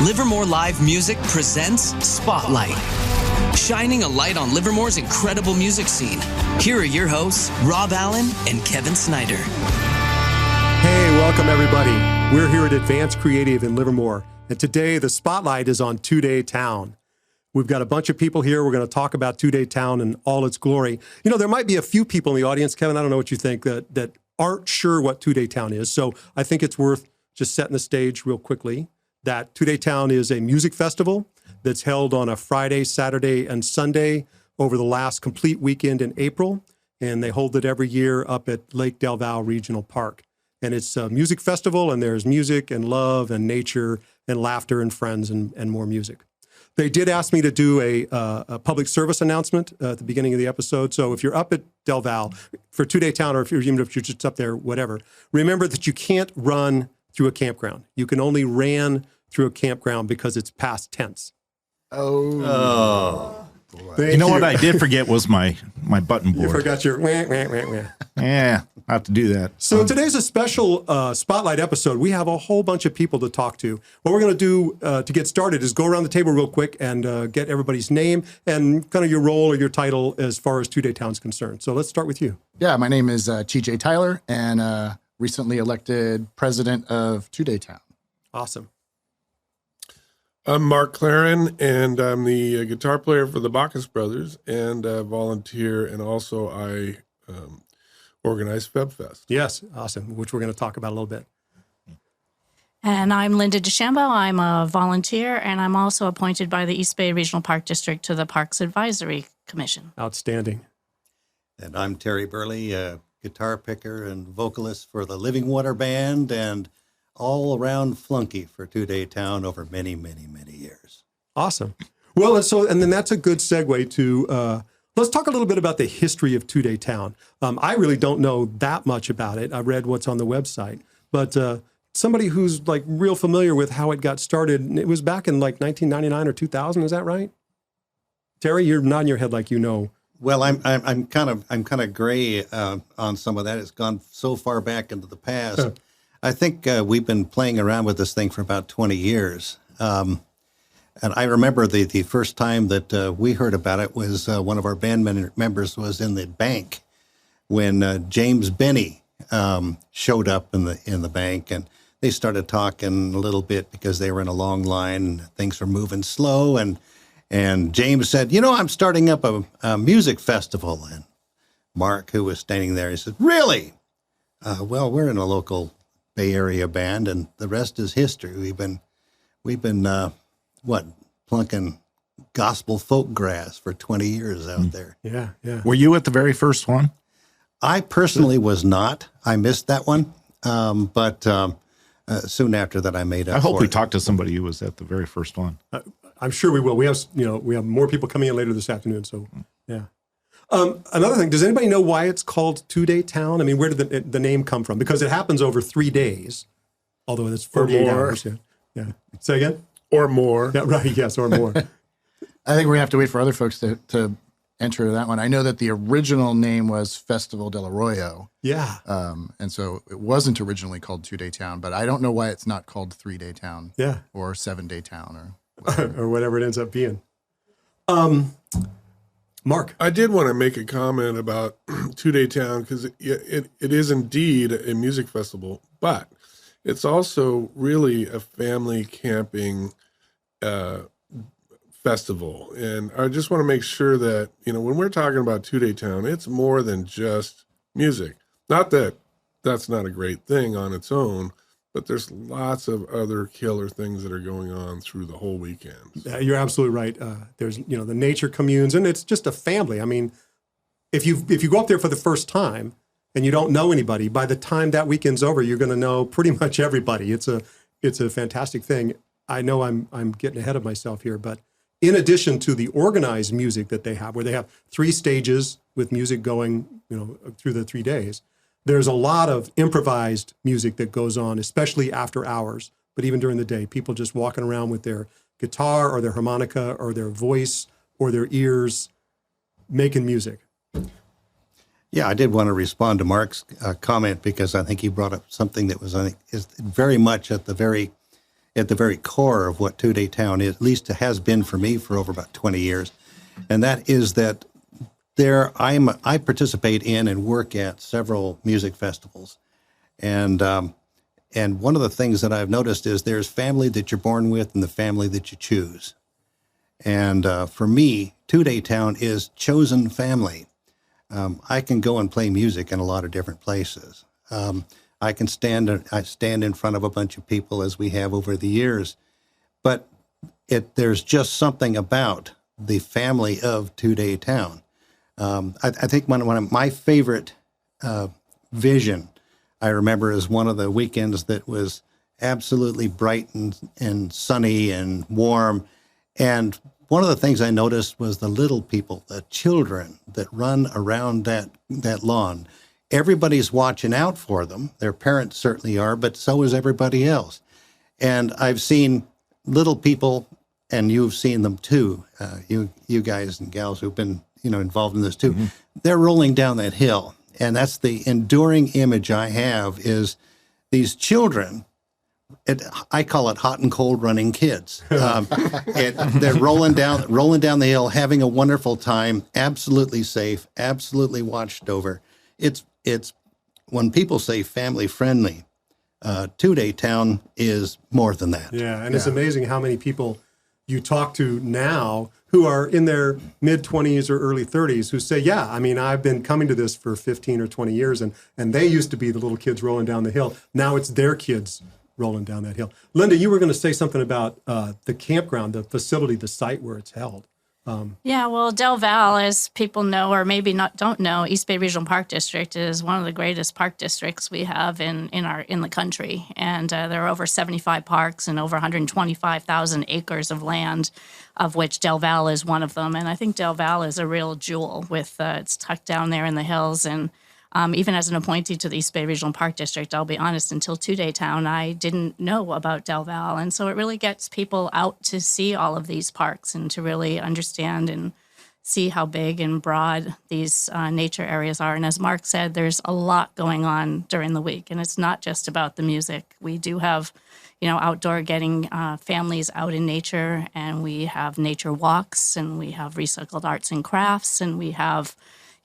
Livermore Live Music presents Spotlight, shining a light on Livermore's incredible music scene. Here are your hosts, Rob Allen and Kevin Snyder. Hey, welcome everybody. We're here at Advanced Creative in Livermore, and today the spotlight is on Two-Day Town. We've got a bunch of people here. We're going to talk about Two-Day Town and all its glory. You know, there might be a few people in the audience, Kevin, I don't know what you think, that aren't sure what Two-Day Town is. So I think it's worth just setting the stage real quickly. That Two-Day Town is a music festival that's held on a Friday, Saturday, and Sunday over the last complete weekend in April. And they hold it every year up at Lake Del Valle Regional Park. And it's a music festival, and there's music and love and nature and laughter and friends and more music. They did ask me to do a public service announcement at the beginning of the episode. So if you're up at Del Valle for Two-Day Town, or even if you're just up there, whatever, remember that you can't run through a campground. You can only ran through a campground because it's past tense. Oh. You know what I did forget was my button board. You forgot your wah, wah, wah, wah. Yeah, I have to do that. So today's a special spotlight episode. We have a whole bunch of people to talk to. What we're going to do to get started is go around the table real quick and get everybody's name and kind of your role or your title as far as Two-Day Town's concerned. So let's start with you. Yeah, my name is TJ Tyler, and recently elected president of Two-Day Town. Awesome. I'm Mark Claren, and I'm the guitar player for the Bacchus Brothers, and volunteer, and also I organize FebFest. Yes, awesome, which we're going to talk about a little bit. And I'm Linda DeChambeau. I'm a volunteer, and I'm also appointed by the East Bay Regional Park District to the Parks Advisory Commission. Outstanding. And I'm Terry Burley, a guitar picker and vocalist for the Living Water Band, and all-around flunky for Two-Day Town over many, many, many years. Awesome. Well, and then that's a good segue to, let's talk a little bit about the history of Two-Day Town. I really don't know that much about it. I read what's on the website, but somebody who's like real familiar with how it got started, it was back in like 1999 or 2000, is that right? Terry, you're nodding your head like you know. Well, I'm kind of gray on some of that. It's gone so far back into the past. I think we've been playing around with this thing for about 20 years. And I remember the first time that we heard about it was one of our band members was in the bank when James Benny showed up in the bank, and they started talking a little bit because they were in a long line and things were moving slow. And James said, you know, I'm starting up a music festival. And Mark, who was standing there, he said, really? Well, we're in a local Bay Area band, and the rest is history. We've been plunking gospel folk grass for 20 years out there. Yeah. Were you at the very first one? I personally was not. I missed that one, but soon after that, I made up. I hope for we it. talked to somebody who was at the very first one. I'm sure we will. We have more people coming in later this afternoon. So, yeah. Another thing, does anybody know why it's called Two-Day Town? I mean, where did the name come from? Because it happens over 3 days, although it's 48 hours. Yeah. Say again? Or more. Yeah, right. Yes, or more. I think we have to wait for other folks to enter that one. I know that the original name was Festival del Arroyo. Yeah. And so it wasn't originally called Two-Day Town, but I don't know why it's not called 3-Day Town. Yeah. Or 7-Day Town or whatever. or whatever it ends up being. Mark. I did want to make a comment about Two-Day Town because it is indeed a music festival, but it's also really a family camping festival. And I just want to make sure that, when we're talking about Two-Day Town, it's more than just music. Not that that's not a great thing on its own, but there's lots of other killer things that are going on through the whole weekend. You're absolutely right. There's, the nature communes, and it's just a family. I mean, if you go up there for the first time and you don't know anybody, by the time that weekend's over, you're going to know pretty much everybody. It's a fantastic thing. I know I'm getting ahead of myself here, but in addition to the organized music that they have, where they have 3 stages with music going, through the 3 days, there's a lot of improvised music that goes on, especially after hours, but even during the day. People just walking around with their guitar or their harmonica or their voice or their ears making music. Yeah, I did want to respond to Mark's comment because I think he brought up something that was, is very much at the very at the very core of what Two-Day Town is, at least it has been for me for over about 20 years. And that is that I participate in and work at several music festivals. And one of the things that I've noticed is there's family that you're born with and the family that you choose. And for me, Two-Day Town is chosen family. I can go and play music in a lot of different places. I stand in front of a bunch of people as we have over the years, but there's just something about the family of Two-Day Town. I think one of my favorite vision, I remember, is one of the weekends that was absolutely bright and sunny and warm. And one of the things I noticed was the little people, the children that run around that lawn. Everybody's watching out for them. Their parents certainly are, but so is everybody else. And I've seen little people, and you've seen them too, you guys and gals who've been involved in this too. Mm-hmm. They're rolling down that hill. And that's the enduring image I have is these children. I call it hot and cold running kids. They're rolling down the hill, having a wonderful time, absolutely safe, absolutely watched over. It's when people say family friendly, Two-Day Town is more than that. Yeah, and it's amazing how many people you talk to now who are in their mid-20s or early 30s who say, yeah, I mean, I've been coming to this for 15 or 20 years, and they used to be the little kids rolling down the hill. Now it's their kids rolling down that hill. Linda, you were going to say something about the campground, the facility, the site where it's held. Yeah, well, Del Val, as people know or maybe don't know, East Bay Regional Park District is one of the greatest park districts we have in the country, and there are over 75 parks and over 125,000 acres of land, of which Del Val is one of them. And I think Del Val is a real jewel. With it's tucked down there in the hills, and even as an appointee to the East Bay Regional Park District, I'll be honest, until Two-Day Town, I didn't know about Del Val. And so it really gets people out to see all of these parks and to really understand and see how big and broad these nature areas are. And as Mark said, there's a lot going on during the week. And it's not just about the music. We do have, outdoor getting families out in nature, and we have nature walks, and we have recycled arts and crafts, and we have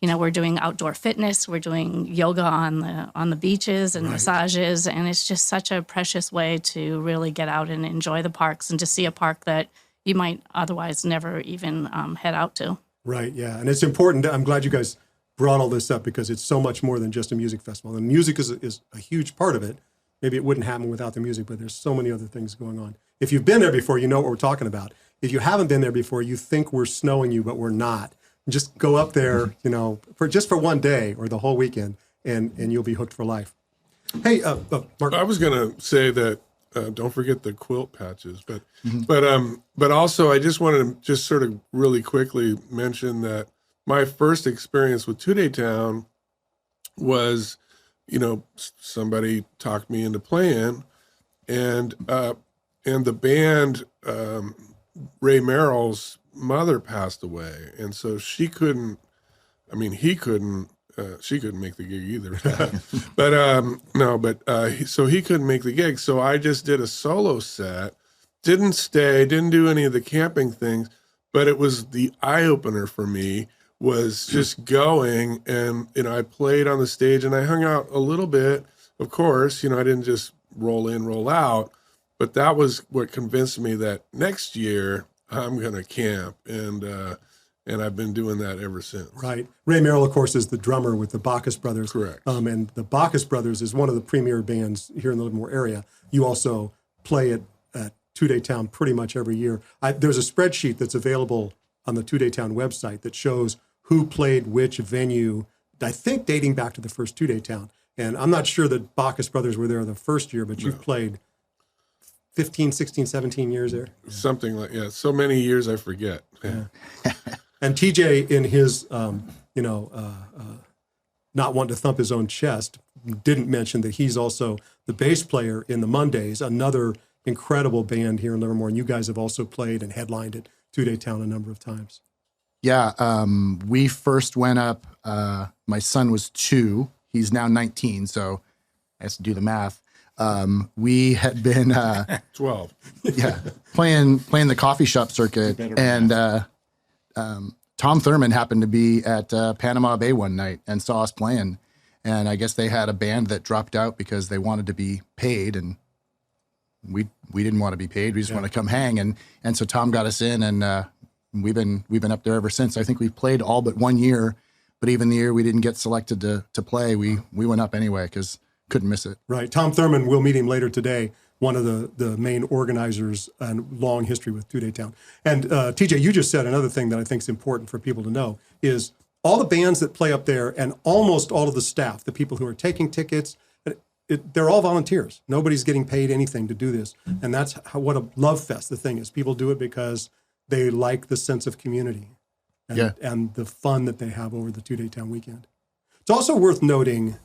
we're doing outdoor fitness. We're doing yoga on the beaches and massages, and it's just such a precious way to really get out and enjoy the parks and to see a park that you might otherwise never even head out to. Right, yeah, and it's important. I'm glad you guys brought all this up because it's so much more than just a music festival. And music is a huge part of it. Maybe it wouldn't happen without the music, but there's so many other things going on. If you've been there before, you know what we're talking about. If you haven't been there before, you think we're snowing you, but we're not. Just go up there, for one day or the whole weekend, and you'll be hooked for life. Hey, Mark. I was going to say that don't forget the quilt patches, but also I just wanted to just sort of really quickly mention that my first experience with Two-Day Town was, somebody talked me into playing, and the band Ray Merrill's mother passed away, and so she couldn't make the gig either. So he couldn't make the gig, so I just did a solo set, didn't do any of the camping things, but it was the eye-opener for me, was just going, and I played on the stage and I hung out a little bit, of course, I didn't just roll in, roll out, but that was what convinced me that next year I'm going to camp, and I've been doing that ever since. Right. Ray Merrill, of course, is the drummer with the Bacchus Brothers. Correct. And the Bacchus Brothers is one of the premier bands here in the Livermore area. You also play at Two-Day Town pretty much every year. There's a spreadsheet that's available on the Two-Day Town website that shows who played which venue, I think dating back to the first Two-Day Town. And I'm not sure that Bacchus Brothers were there the first year, but you've played 15, 16, 17 years there? Something like, so many years I forget. Yeah. And TJ, in his, not wanting to thump his own chest, didn't mention that he's also the bass player in the Mondays, another incredible band here in Livermore. And you guys have also played and headlined at Two-Day Town a number of times. Yeah, we first went up, my son was 2. He's now 19, so I have to do the math. We had been 12. playing the coffee shop circuit, and Tom Thurman happened to be at Panama Bay one night and saw us playing, and I guess they had a band that dropped out because they wanted to be paid, and we didn't want to be paid. We just want to come hang, and so Tom got us in, and we've been up there ever since. I think we've played all but 1 year, but even the year we didn't get selected to play, we went up anyway because couldn't miss it. Right. Tom Thurman, we'll meet him later today, one of the main organizers and long history with Two Day Town. And TJ, you just said another thing that I think is important for people to know is all the bands that play up there and almost all of the staff, the people who are taking tickets, they're all volunteers. Nobody's getting paid anything to do this. And that's what a love fest the thing is. People do it because they like the sense of community and the fun that they have over the Two Day Town weekend. It's also worth noting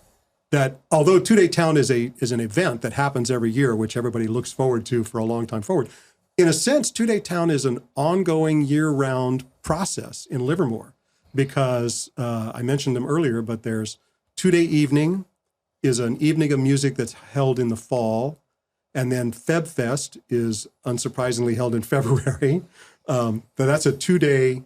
that although Two Day Town is an event that happens every year, which everybody looks forward to for a long time forward, in a sense, Two Day Town is an ongoing year-round process in Livermore because I mentioned them earlier, but there's Two Day Evening is an evening of music that's held in the fall, and then Feb Fest is unsurprisingly held in February. But that's a 2-day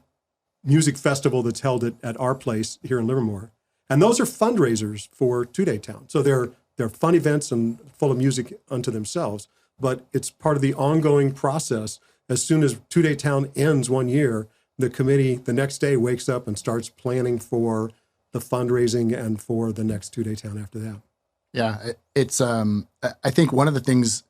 music festival that's held at our place here in Livermore. And those are fundraisers for Two Day Town. So they're fun events and full of music unto themselves, but it's part of the ongoing process. As soon as Two Day Town ends 1 year, the committee the next day wakes up and starts planning for the fundraising and for the next Two Day Town after that. Yeah, it's I think one of the things,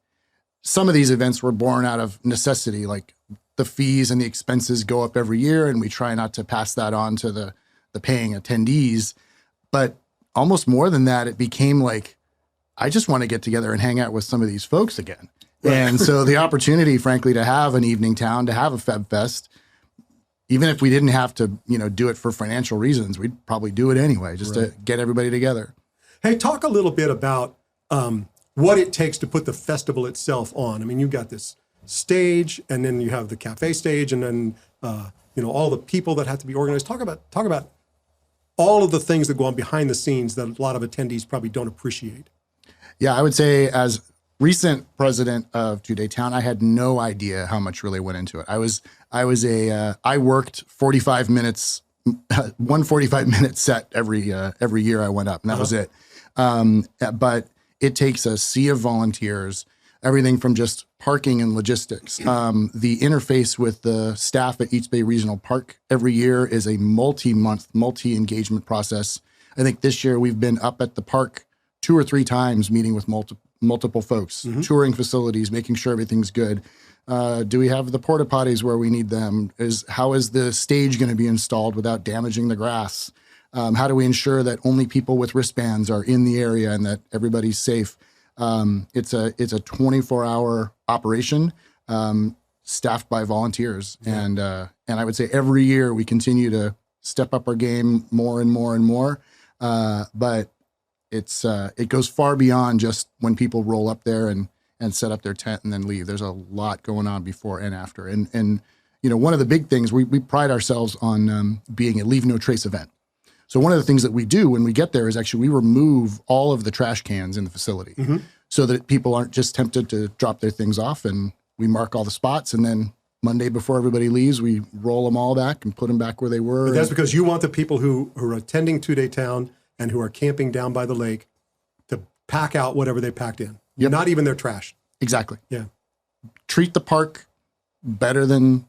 some of these events were born out of necessity, like the fees and the expenses go up every year, and we try not to pass that on to the paying attendees. But almost more than that, it became like, I just want to get together and hang out with some of these folks again. Right. And so the opportunity, frankly, to have an evening town, to have a Feb Fest, even if we didn't have to, do it for financial reasons, we'd probably do it anyway, just to get everybody together. Hey, talk a little bit about what it takes to put the festival itself on. I mean, you've got this stage, and then you have the cafe stage, and then all the people that have to be organized. Talk about all of the things that go on behind the scenes that a lot of attendees probably don't appreciate. Yeah, I would say as recent president of Two Day Town, I had no idea how much really went into it. I worked 45 minutes, one 45-minute set every year I went up, and that was it. But it takes a sea of volunteers, everything from just parking and logistics. The interface with the staff at East Bay Regional Park every year is a multi-month, multi-engagement process. I think this year we've been up at the park 2 or 3 times meeting with multiple folks, touring facilities, making sure everything's good. Do we have the porta potties where we need them? How is the stage going to be installed without damaging the grass? How do we ensure that only people with wristbands are in the area and that everybody's safe? It's a 24-hour operation, staffed by volunteers, and I would say every year we continue to step up our game more and more and more. But it goes far beyond just when people roll up there and set up their tent and then leave. There's a lot going on before and after. And one of the big things, we pride ourselves on being a leave no trace event. So one of the things that we do when we get there is actually we remove all of the trash cans in the facility so that people aren't just tempted to drop their things off, and we mark all the spots, and then Monday before everybody leaves, we roll them all back and put them back where they were. But that's because you want the people who are attending Two Day Town and who are camping down by the lake to pack out whatever they packed in. Yep. Not even their trash. Exactly. Yeah. Treat the park better than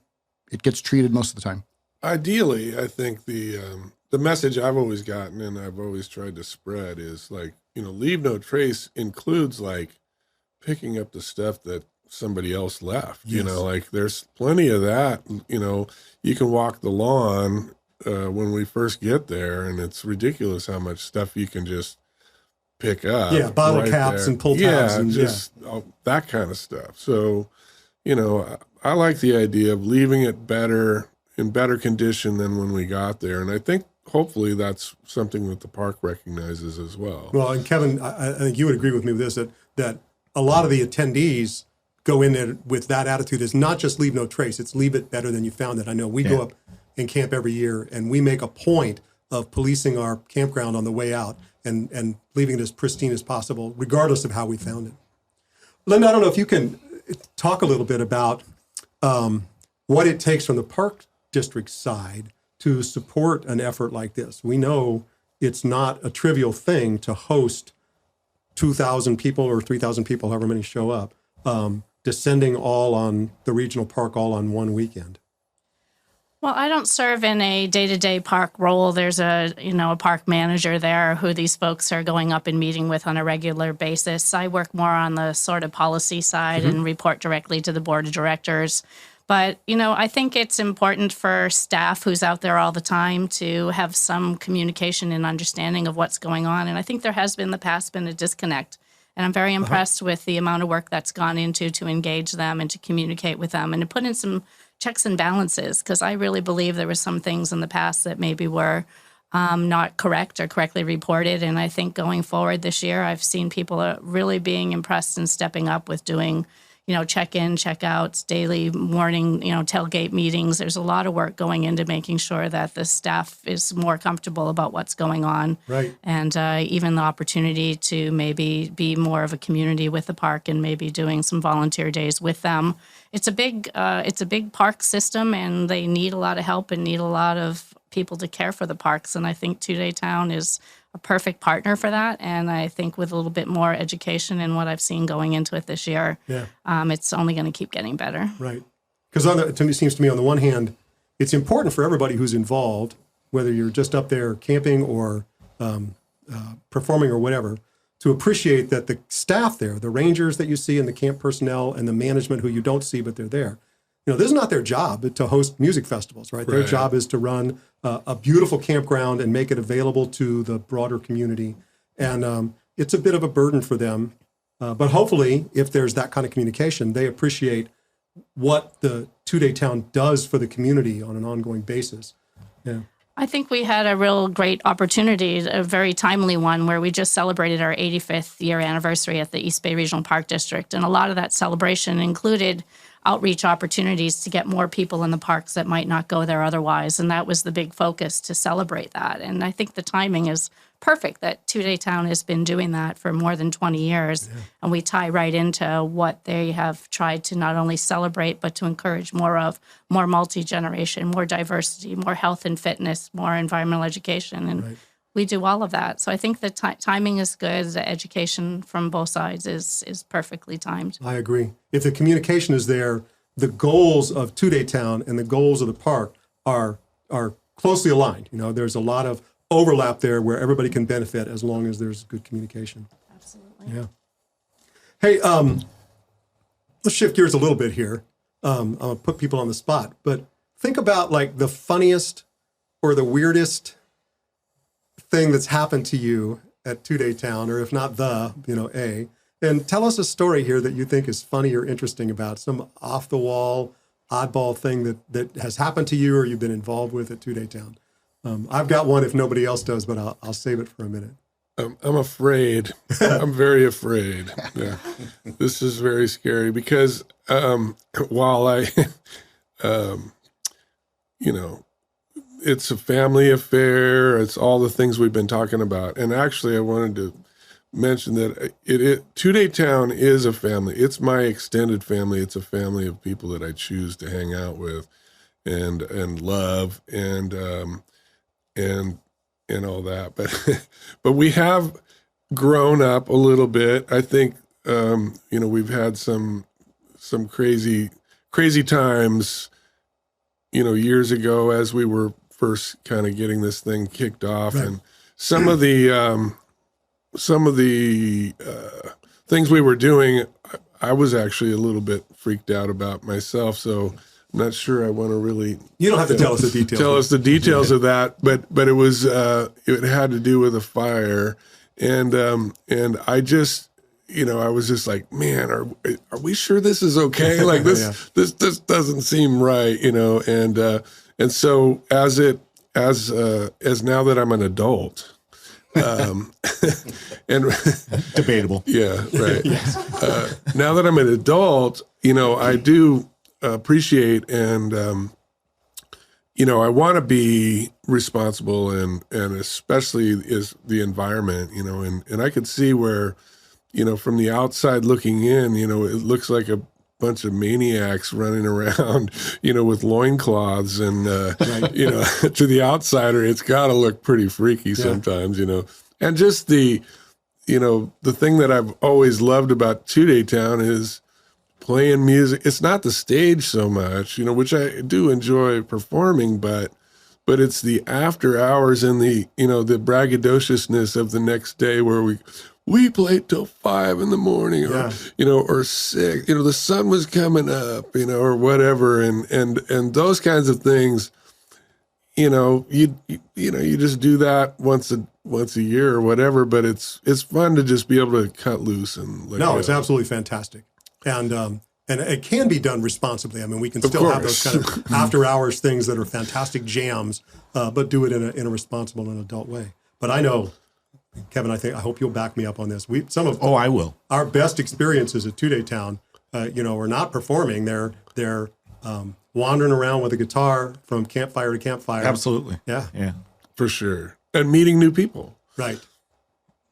it gets treated most of the time. Ideally, I think the message I've always gotten and I've always tried to spread is like, leave no trace includes like picking up the stuff that somebody else left. Yes. Like there's plenty of that. You can walk the lawn when we first get there, and it's ridiculous how much stuff you can just pick up. Yeah, bottle caps and pull tabs. And just that kind of stuff. So, I like the idea of leaving it in better condition than when we got there. And I think hopefully that's something that the park recognizes as well. Well, and Kevin, I think you would agree with me with this, that a lot of the attendees go in there with that attitude. It's not just leave no trace, it's leave it better than you found it. I know we go up and camp every year, and we make a point of policing our campground on the way out and leaving it as pristine as possible, regardless of how we found it. Linda, I don't know if you can talk a little bit about what it takes from the Park District side to support an effort like this. We know it's not a trivial thing to host 2,000 people or 3,000 people, however many show up, descending all on the regional park all on one weekend. Well, I don't serve in a day-to-day park role. There's a park manager there who these folks are going up and meeting with on a regular basis. I work more on the sort of policy side and report directly to the board of directors. But, I think it's important for staff who's out there all the time to have some communication and understanding of what's going on. And I think there has been in the past been a disconnect. And I'm very impressed with the amount of work that's gone into to engage them and to communicate with them and to put in some checks and balances, because I really believe there were some things in the past that maybe were not correct or correctly reported. And I think going forward this year, I've seen people really being impressed and stepping up with doing, check-in, check-outs, daily morning, tailgate meetings. There's a lot of work going into making sure that the staff is more comfortable about what's going on. Right. And even the opportunity to maybe be more of a community with the park and maybe doing some volunteer days with them. It's a big park system, and they need a lot of help and need a lot of people to care for the parks. And I think Two Day Town is a perfect partner for that. And I think with a little bit more education and what I've seen going into it this year, it's only going to keep getting better. Right. Because it seems to me, on the one hand, it's important for everybody who's involved, whether you're just up there camping or performing or whatever, to appreciate that the staff there, the rangers that you see and the camp personnel and the management who you don't see, but they're there. This is not their job to host music festivals, right? Their job is to run a beautiful campground and make it available to the broader community. And it's a bit of a burden for them. But hopefully, if there's that kind of communication, they appreciate what the Two Day Town does for the community on an ongoing basis. Yeah. I think we had a real great opportunity, a very timely one, where we just celebrated our 85th year anniversary at the East Bay Regional Park District. And a lot of that celebration included outreach opportunities to get more people in the parks that might not go there otherwise. And that was the big focus, to celebrate that. And I think the timing is perfect that Two Day Town has been doing that for more than 20 years. Yeah. And we tie right into what they have tried to not only celebrate, but to encourage more multi-generation, more diversity, more health and fitness, more environmental education. And we do all of that. So I think the timing is good. The education from both sides is perfectly timed. I agree. If the communication is there, the goals of Two Day Town and the goals of the park are closely aligned. There's a lot of overlap there where everybody can benefit as long as there's good communication. Absolutely. Yeah. Hey, let's shift gears a little bit here. I'm going to put people on the spot, but think about like the funniest or the weirdest thing that's happened to you at Two Day Town, or if not and tell us a story here that you think is funny or interesting about some off the wall, oddball thing that has happened to you or you've been involved with at Two Day Town. I've got one if nobody else does, but I'll save it for a minute. I'm afraid. I'm very afraid. Yeah. This is very scary because while I, it's a family affair, it's all the things we've been talking about. And actually, I wanted to mention that Two Day Town is a family. It's my extended family. It's a family of people that I choose to hang out with and love and all that. But we have grown up a little bit. I think we've had some crazy times, years ago as we were first kind of getting this thing kicked off, right. And some of the things we were doing, I was actually a little bit freaked out about myself. So I'm not sure I want to really. You don't have to tell us the details. Tell us the details of that, but it was it had to do with a fire, and I just I was just like, man, are we sure this is okay? Like this this doesn't seem right, and so as now that I'm an adult. And debatable. Yeah, right. Yes. Now that I'm an adult, I do appreciate and I want to be responsible and especially is the environment, and I could see where from the outside looking in, it looks like a bunch of maniacs running around, with loincloths and, to the outsider, it's got to look pretty freaky sometimes, And just the thing that I've always loved about Two-Day Town is playing music. It's not the stage so much, which I do enjoy performing, but it's the after hours and the braggadociousness of the next day where we played till 5 a.m. or 6, the sun was coming up, or whatever. And those kinds of things, you just do that once a year or whatever, but it's fun to just be able to cut loose and let go. It's absolutely fantastic. And it can be done responsibly. I mean, we can still have those kind of after hours things that are fantastic jams, but do it in a responsible and adult way. But I know, Kevin, I hope you'll back me up on this. I will. Our best experiences at Two-Day Town, are not performing. They're wandering around with a guitar from campfire to campfire. Absolutely. Yeah. For sure. And meeting new people. Right.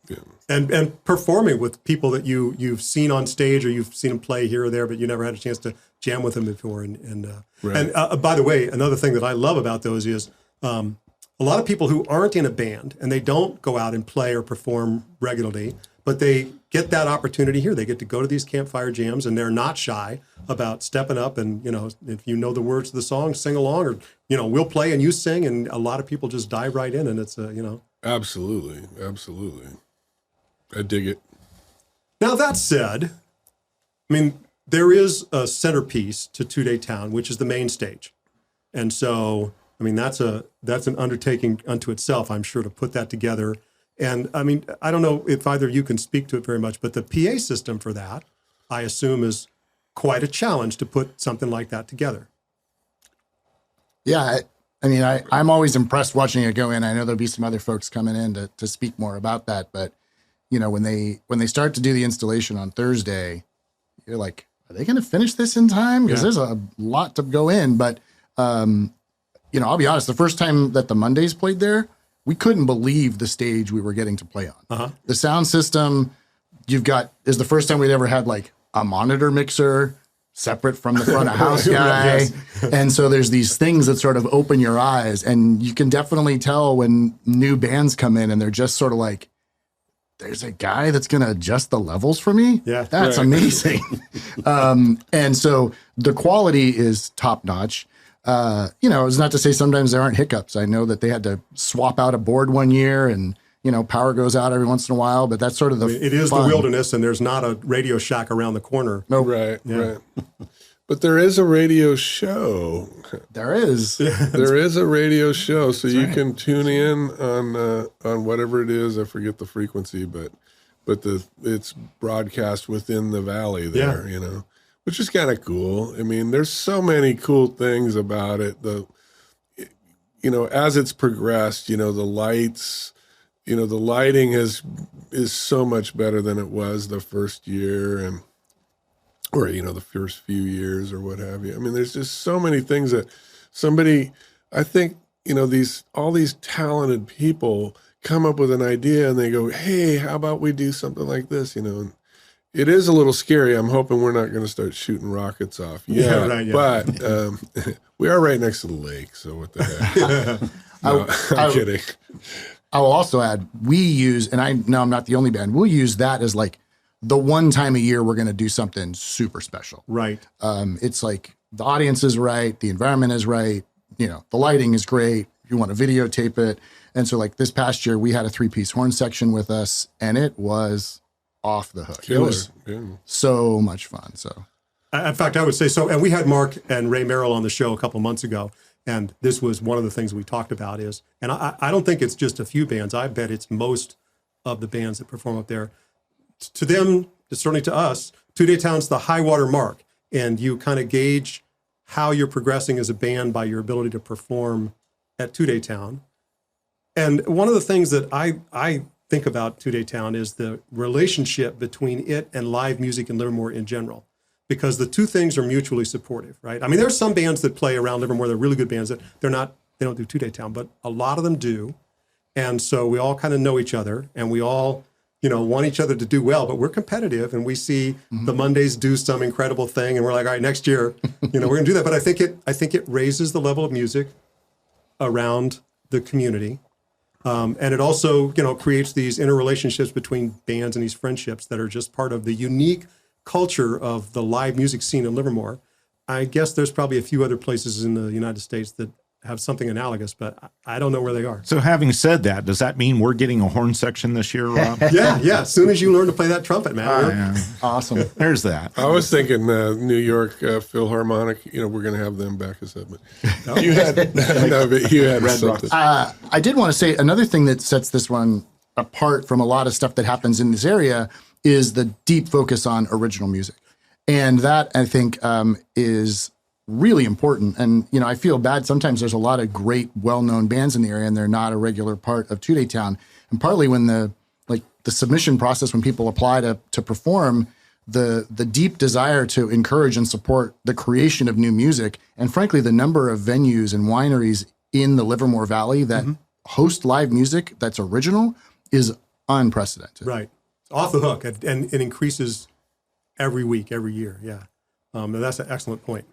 Yeah. And performing with people that you've seen on stage or you've seen them play here or there, but you never had a chance to jam with them before. And by the way, another thing that I love about those is a lot of people who aren't in a band and they don't go out and play or perform regularly, but they get that opportunity here. They get to go to these campfire jams and they're not shy about stepping up and, if you know the words of the song, sing along, or, we'll play and you sing, and a lot of people just dive right in, and it's, Absolutely. I dig it. Now, that said, I mean, there is a centerpiece to Two-Day Town, which is the main stage. And so, I mean, that's an undertaking unto itself, I'm sure, to put that together. And I mean, I don't know if either of you can speak to it very much, but the PA system for that, I assume, is quite a challenge to put something like that together. Yeah, I mean, I'm always impressed watching it go in. I know there'll be some other folks coming in to speak more about that, but when they start to do the installation on Thursday, you're like, are they going to finish this in time? Because there's a lot to go in. But I'll be honest, the first time that the Mondays played there, we couldn't believe the stage we were getting to play on. Uh-huh. The sound system is the first time we'd ever had like a monitor mixer separate from the front of house guy. Yes. And so there's these things that sort of open your eyes, and you can definitely tell when new bands come in and they're just sort of like, there's a guy that's going to adjust the levels for me. Yeah, that's amazing. And so the quality is top notch. It's not to say sometimes there aren't hiccups. I know that they had to swap out a board one year and, power goes out every once in a while, but that's sort of it is fun. The wilderness, and there's not a Radio Shack around the corner. No, right. But there is a radio show. There is. There is a radio show, so you can tune in on whatever it is. I forget the frequency, but it's broadcast within the valley there, which is kind of cool. I mean, there's so many cool things about it. As it's progressed, the lights, the lighting is so much better than it was the first year or the first few years or what have you. I mean, there's just so many things that I think, all these talented people come up with an idea and they go, hey, how about we do something like this, and it is a little scary. I'm hoping we're not going to start shooting rockets off. But we are right next to the lake, so what the heck? I'm kidding. I will also add, we use, and I know I'm not the only band, we'll use that as like the one time a year we're going to do something super special. Right. It's like the audience is right, the environment is right, the lighting is great, you want to videotape it. And so like this past year, we had a 3-piece horn section with us, and it was off the hook. Killer. It was so much fun. So, in fact, I would say so. And we had Mark and Ray Merrill on the show a couple months ago, and this was one of the things we talked about is, and I don't think it's just a few bands. I bet it's most of the bands that perform up there. To them, certainly to us, Two-Day Town's the high water mark, and you kind of gauge how you're progressing as a band by your ability to perform at Two-Day Town. And one of the things that I think about Two-Day Town is the relationship between it and live music in Livermore in general, because the two things are mutually supportive, right? I mean, there's some bands that play around Livermore, they're really good bands that they don't do Two-Day Town, but a lot of them do. And so we all kind of know each other, and we all want each other to do well, but we're competitive, and we see the Mondays do some incredible thing, and we're like, all right, next year, we're going to do that. But I think it raises the level of music around the community, and it also creates these interrelationships between bands and these friendships that are just part of the unique culture of the live music scene in Livermore. I guess there's probably a few other places in the United States that have something analogous, but I don't know where they are. So having said that, does that mean we're getting a horn section this year, Rob? Yeah. As soon as you learn to play that trumpet, man. Awesome. There's that. I was thinking New York Philharmonic. We're going to have them back as that. But you had Red something. I did want to say another thing that sets this one apart from a lot of stuff that happens in this area is the deep focus on original music. And that, I think, is really important. And, I feel bad. Sometimes there's a lot of great, well-known bands in the area, and they're not a regular part of Two-Day Town. And partly when the submission process, when people apply to perform, the deep desire to encourage and support the creation of new music, and frankly, the number of venues and wineries in the Livermore Valley that host live music that's original is unprecedented. Right. Off the hook, and it increases every week, every year. Yeah. That's an excellent point.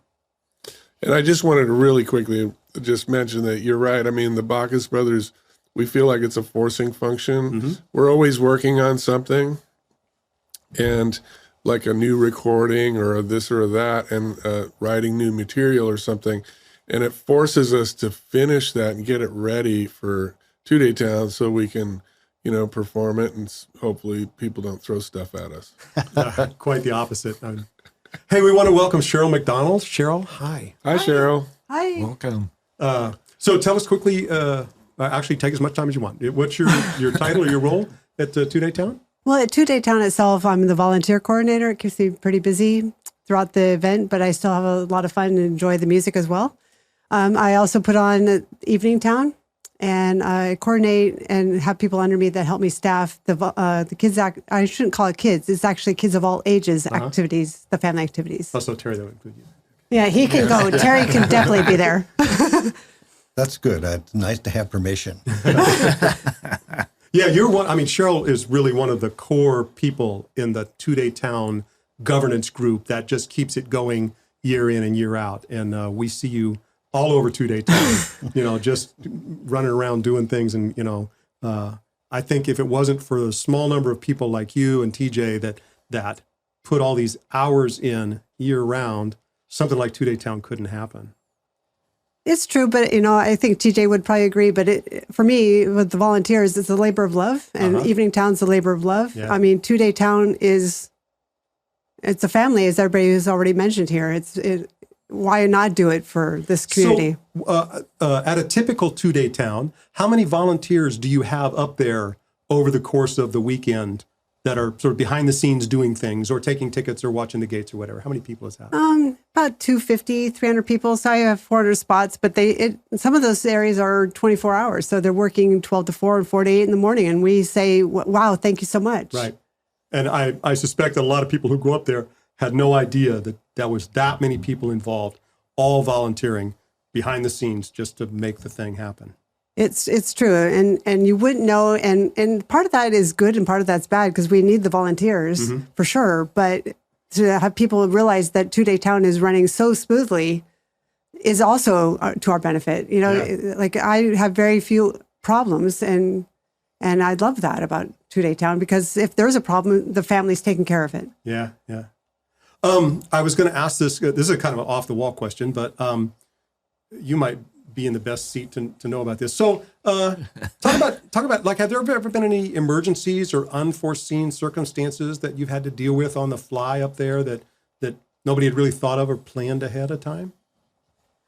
And I just wanted to really quickly just mention that you're right. I mean, the Bacchus brothers, we feel like it's a forcing function. We're always working on something, and like a new recording or this or that, and writing new material or something. And it forces us to finish that and get it ready for Two-Day Town so we can, perform it, and hopefully people don't throw stuff at us. Quite the opposite. Hey, we want to welcome Cheryl McDonald. Cheryl, hi. Hi, Cheryl. Hi. Welcome. So tell us quickly, actually take as much time as you want. What's your title or your role at Two-Day Town? Well, at Two-Day Town itself, I'm the volunteer coordinator. It keeps me pretty busy throughout the event, but I still have a lot of fun and enjoy the music as well. I also put on Evening Town, and I coordinate and have people under me that help me staff the kids. I shouldn't call it kids. It's actually kids of all ages activities, the family activities. Oh, so Terry, that would include you. Yeah, he can go. Terry can definitely be there. That's good. It's nice to have permission. Yeah, you're one. I mean, Cheryl is really one of the core people in the Two-Day Town governance group that just keeps it going year in and year out. And we see you all over Two-Day Town, just running around doing things. And, I think if it wasn't for the small number of people like you and TJ that put all these hours in year round, something like Two-Day Town couldn't happen. It's true, but I think TJ would probably agree. But for me, with the volunteers, it's a labor of love, and Evening Town's a labor of love. Yeah. I mean, Two-Day Town it's a family, as everybody has already mentioned here. Why not do it for this community? So, at a typical Two-Day Town, how many volunteers do you have up there over the course of the weekend that are sort of behind the scenes doing things or taking tickets or watching the gates or whatever? How many people is that? About 250, 300 people. So I have 400 spots, but some of those areas are 24 hours. So they're working 12 to 4 and 4 to 8 in the morning. And we say, wow, thank you so much. Right. And I suspect that a lot of people who go up there had no idea that there was that many people involved, all volunteering behind the scenes just to make the thing happen. It's true. And you wouldn't know. And part of that is good and part of that's bad because we need the volunteers for sure. But to have people realize that Two-Day Town is running so smoothly is also to our benefit. Like I have very few problems and I love that about Two-Day Town because if there's a problem, the family's taking care of it. Yeah, yeah. I was going to ask this. This is a kind of an off-the-wall question, but you might be in the best seat to know about this. So, talk about like, have there ever been any emergencies or unforeseen circumstances that you've had to deal with on the fly up there that nobody had really thought of or planned ahead of time?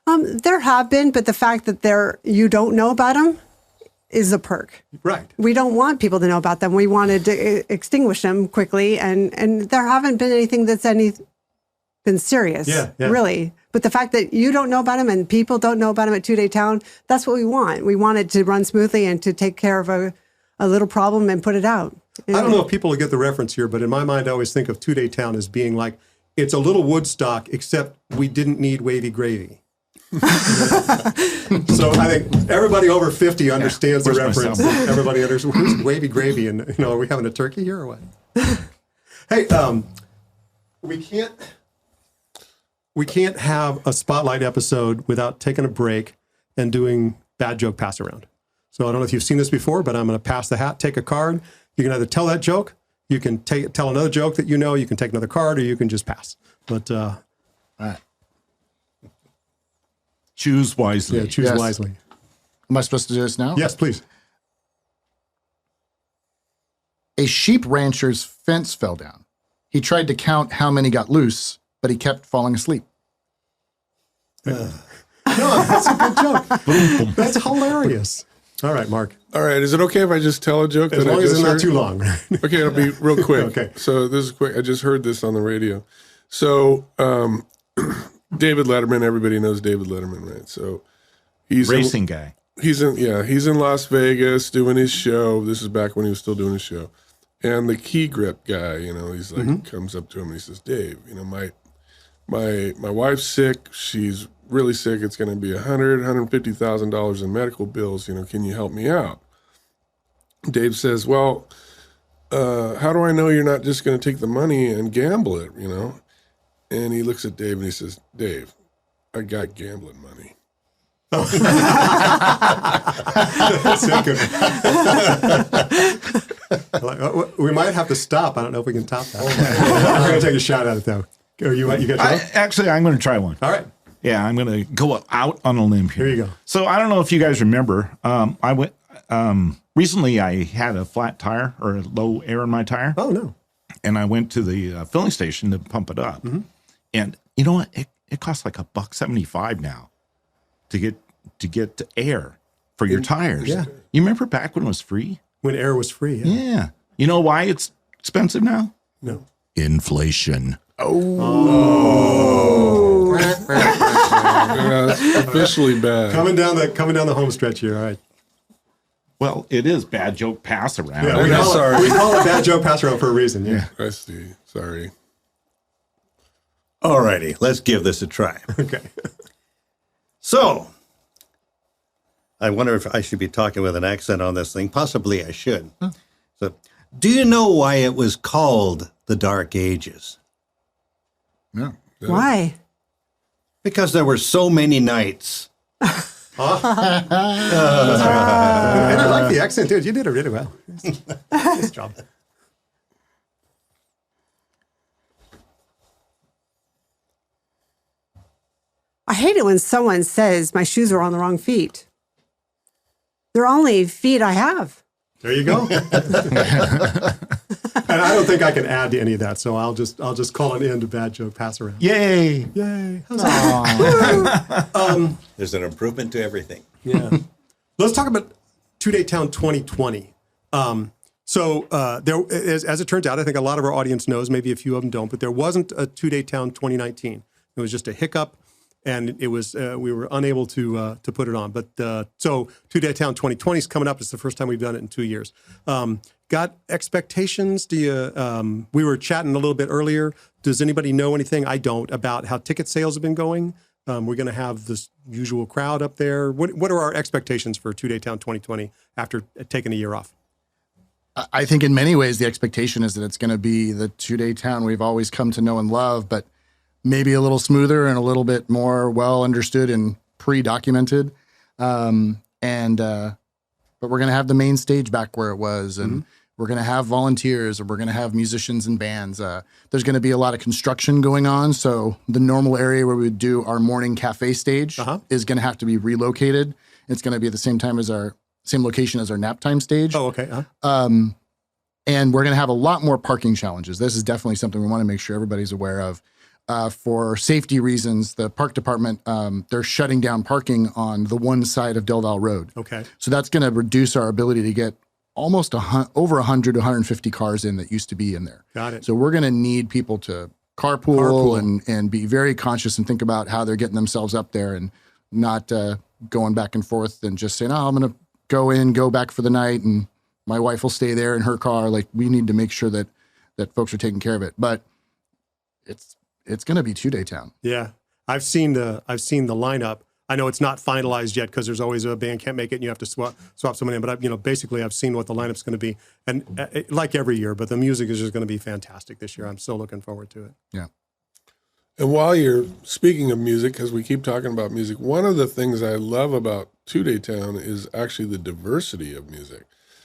There have been, but the fact that you don't know about them is a perk. Right. We don't want people to know about them. We wanted to extinguish them quickly, and there haven't been anything that's been serious, really. But the fact that you don't know about them and people don't know about them at Two-Day Town, that's what we want. We want it to run smoothly and to take care of a little problem and put it out. I don't know if people will get the reference here, but in my mind, I always think of Two-Day Town as being like, it's a little Woodstock, except we didn't need wavy gravy. So I think everybody over 50 understands the Where's my reference. cell phone? Everybody understands. Who's wavy gravy? And are we having a turkey here or what? Hey, we can't have a spotlight episode without taking a break and doing bad joke pass around. So I don't know if you've seen this before, but I'm going to pass the hat, take a card. You can either tell that joke, you can tell another joke that you know, you can take another card, or you can just pass. But All right. Choose wisely. yeah, choose Yes. wisely. Am I supposed to do this now? Yes, please. A sheep rancher's fence fell down. He tried to count how many got loose, but he kept falling asleep. No, that's a good joke. That's hilarious. All right, Mark. All right. Is it okay if I just tell a joke? As that I long as just it's not heard? too long. Okay, it'll be real quick. Okay. So this is quick. I just heard this on the radio. So David Letterman, everybody knows David Letterman, right? So he's Racing guy. he's in Las Vegas doing his show. This is back when he was still doing his show. And the key grip guy, he's like comes up to him and he says, "Dave, my wife's sick. She's really sick. It's going to be $150,000 in medical bills. Can you help me out?" Dave says, "Well, how do I know you're not just going to take the money and gamble it, And he looks at Dave and he says, "Dave, I got gambling money." That's a good one. We might have to stop. I don't know if we can top that. I'm going to take a shot at it, though. You got your Actually, I'm going to try one. All right. Yeah, I'm going to go out on a limb here. Here you go. So I don't know if you guys remember. I went recently. I had a flat tire or low air in my tire. Oh, no. And I went to the filling station to pump it up. And you know what? It costs like $1.75 now to get air for your tires. yeah. You remember back when it was free? When air was free. Yeah. Yeah. You know why it's expensive now? No. Inflation. Yeah, it's officially bad. Coming down the home stretch here. All right. Well, it is bad joke pass around. Yeah, we call it bad joke pass around for a reason. Yeah. I see. Sorry. All righty, let's give this a try. Okay. So, I wonder if I should be talking with an accent on this thing. Possibly I should. So, do you know why it was called the Dark Ages? Yeah. Why? Because there were so many nights. I like the accent, dude. You did it really well. Nice job. I hate it when someone says my shoes are on the wrong feet. They're only feet I have. There you go. And I don't think I can add to any of that, so I'll just call it in to bad joke pass around. Yay. Yay. There's an improvement to everything. Yeah. Let's talk about Two-Day Town 2020. There, as it turns out, I think a lot of our audience knows, maybe a few of them don't, but there wasn't a Two-Day Town 2019. It was just a hiccup, and it was we were unable to put it on. But so Two-Day Town 2020 is coming up. It's the first time we've done it in 2 years. Got expectations? Do you? We were chatting a little bit earlier. Does anybody know anything? I don't, about how ticket sales have been going. We're going to have this usual crowd up there. What are our expectations for Two-Day Town 2020 after taking a year off? I think in many ways the expectation is that it's going to be the Two-Day Town we've always come to know and love, but maybe a little smoother and a little bit more well understood and pre-documented. But we're going to have the main stage back where it was, and we're going to have volunteers, and we're going to have musicians and bands. There's going to be a lot of construction going on, so the normal area where we would do our morning cafe stage is going to have to be relocated. It's going to be at the same location as our nap time stage. Oh, okay. And we're going to have a lot more parking challenges. This is definitely something we want to make sure everybody's aware of. For safety reasons, the park department, they're shutting down parking on the one side of Del Val Road. Okay. So that's going to reduce our ability to get almost over 100 to 150 cars in that used to be in there. Got it. So we're going to need people to carpool. And be very conscious and think about how they're getting themselves up there and not going back and forth and just saying, oh, I'm going to go back for the night and my wife will stay there in her car. Like, we need to make sure that folks are taking care of it. But it's going to be Two-Day Town. Yeah. I've seen the lineup. I know it's not finalized yet because there's always a band can't make it and you have to swap someone in. But basically I've seen what the lineup's going to be, and like every year. But the music is just going to be fantastic this year. I'm so looking forward to it. Yeah. And while you're speaking of music, because we keep talking about music, one of the things I love about Two-Day Town is actually the diversity of music.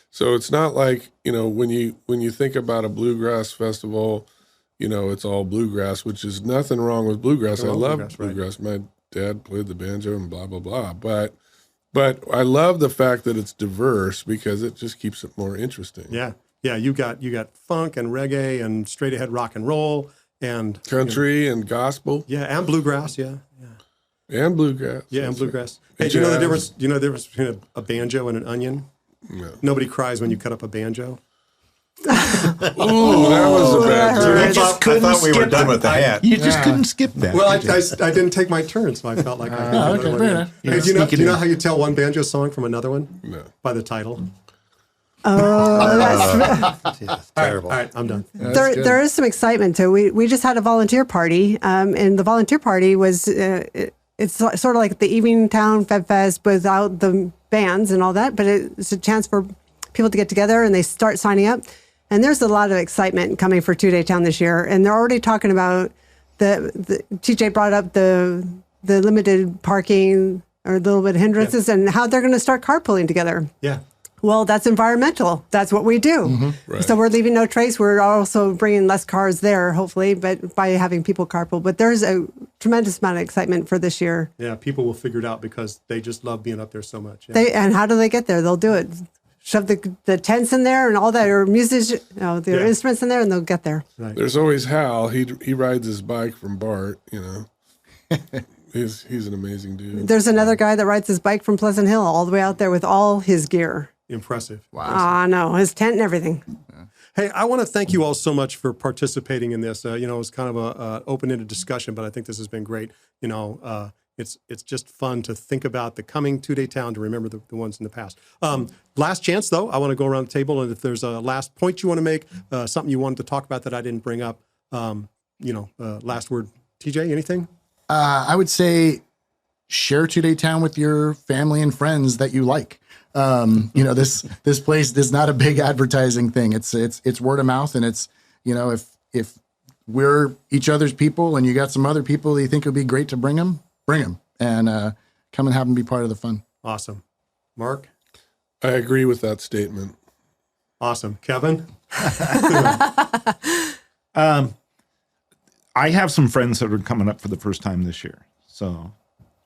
So it's not like, when you think about a bluegrass festival, it's all bluegrass, which is nothing wrong with bluegrass. I love bluegrass. Right. My dad played the banjo and blah, blah, blah. But I love the fact that it's diverse because it just keeps it more interesting. Yeah. Yeah. You got funk and reggae and straight ahead rock and roll and country and gospel. Yeah. And bluegrass. Yeah. Yeah. And bluegrass. Yeah. And bluegrass. Hey, do you know the difference? Do you know the difference between a banjo and an onion? No. Nobody cries when you cut up a banjo. Ooh, that was a bad joke. I thought we were done with the hat. You just couldn't skip that. Well, I didn't take my turn, so I felt like I could. Okay, hey, do you know how you tell one banjo song from another one? No. By the title. Oh, that's Terrible. All right, I'm done. there is some excitement too. We just had a volunteer party, and the volunteer party was it's sort of like the Evening Town Feb Fest without the bands and all that, but it's a chance for people to get together and they start signing up. And there's a lot of excitement coming for Two-Day Town this year, and they're already talking about the TJ brought up the limited parking or a little bit of hindrances and how they're going to start carpooling together. Yeah. Well, that's environmental. That's what we do. Mm-hmm. Right. So we're leaving no trace. We're also bringing less cars there, hopefully, but by having people carpool. But there's a tremendous amount of excitement for this year. Yeah, people will figure it out because they just love being up there so much. Yeah. And how do they get there? They'll do it. Shove the tents in there and all that, or instruments in there, and they'll get there. Right. There's always Hal. He rides his bike from Bart. He's an amazing dude. There's another guy that rides his bike from Pleasant Hill all the way out there with all his gear. Impressive. Wow. No, his tent and everything. Yeah. Hey, I want to thank you all so much for participating in this. It was kind of a open-ended discussion, but I think this has been great. It's just fun to think about the coming Two-Day Town, to remember the ones in the past. Last chance, though, I want to go around the table, and if there's a last point you want to make, something you wanted to talk about that I didn't bring up, last word. TJ, anything? I would say share Two-Day Town with your family and friends that you like. This place is not a big advertising thing. It's word of mouth, and it's, if we're each other's people and you got some other people that you think would be great to bring them and come and have them be part of the fun. Awesome. Mark? I agree with that statement. Awesome. Kevin? I have some friends that are coming up for the first time this year. So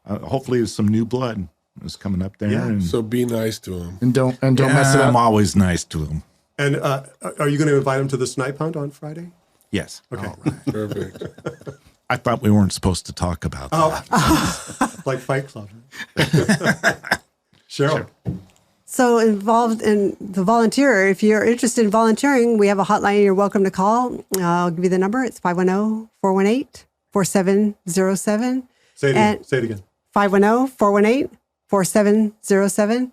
hopefully there's some new blood is coming up there. Yeah. And, So be nice to him. And don't mess it up. I'm always nice to them. And are you going to invite him to the snipe hunt on Friday? Yes. Okay. Perfect. I thought we weren't supposed to talk about that. Like Fight Club. Cheryl. So involved in the volunteer, if you're interested in volunteering, we have a hotline you're welcome to call. I'll give you the number. It's 510-418-4707. Say it again. 510-418-4707.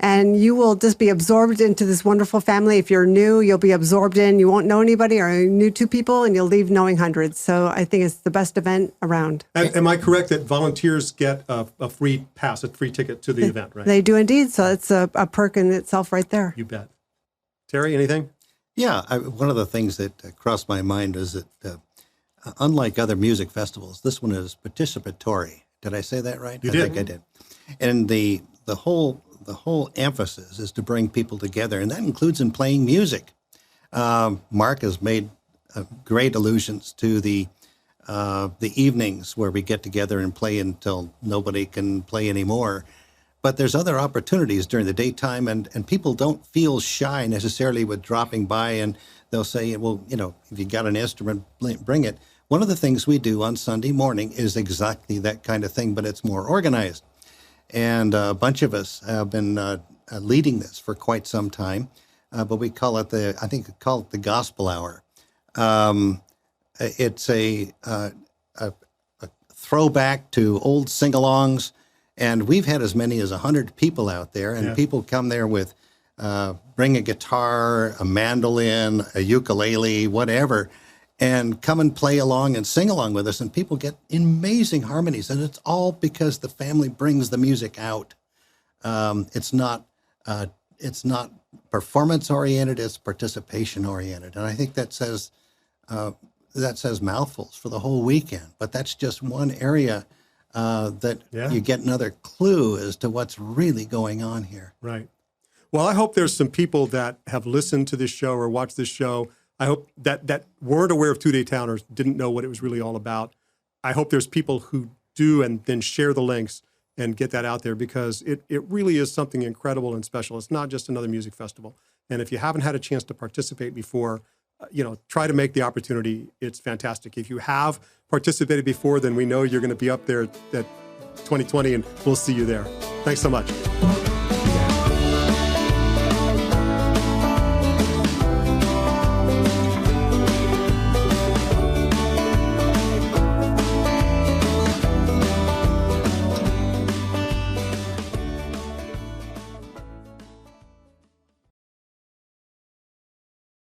And you will just be absorbed into this wonderful family. If you're new, you'll be absorbed in. You won't know anybody or new to people, and you'll leave knowing hundreds. So I think it's the best event around. And am I correct that volunteers get a free pass, a free ticket to the event, right? They do indeed. So it's a perk in itself right there. You bet. Terry, anything? Yeah, one of the things that crossed my mind is that unlike other music festivals, this one is participatory. Did I say that right? You I did. think I did. And the whole emphasis is to bring people together, and that includes in playing music. Mark has made great allusions to the evenings where we get together and play until nobody can play anymore. But there's other opportunities during the daytime, and people don't feel shy necessarily with dropping by, and they'll say, well, if you got an instrument, bring it. One of the things we do on Sunday morning is exactly that kind of thing, but it's more organized. And a bunch of us have been leading this for quite some time, but we call it the Gospel Hour. It's a throwback to old sing-alongs, and we've had as many as 100 people out there, and people come there with bring a guitar, a mandolin, a ukulele, whatever, and come and play along and sing along with us. And people get amazing harmonies. And it's all because the family brings the music out. It's not performance oriented, it's participation oriented. And I think that says mouthfuls for the whole weekend. But that's just one area that you get another clue as to what's really going on here. Right. Well, I hope there's some people that have listened to this show or watched this show. I hope that weren't aware of Two-Day Town or didn't know what it was really all about. I hope there's people who do and then share the links and get that out there, because it really is something incredible and special. It's not just another music festival. And if you haven't had a chance to participate before, try to make the opportunity. It's fantastic. If you have participated before, then we know you're going to be up there at 2020, and we'll see you there. Thanks so much.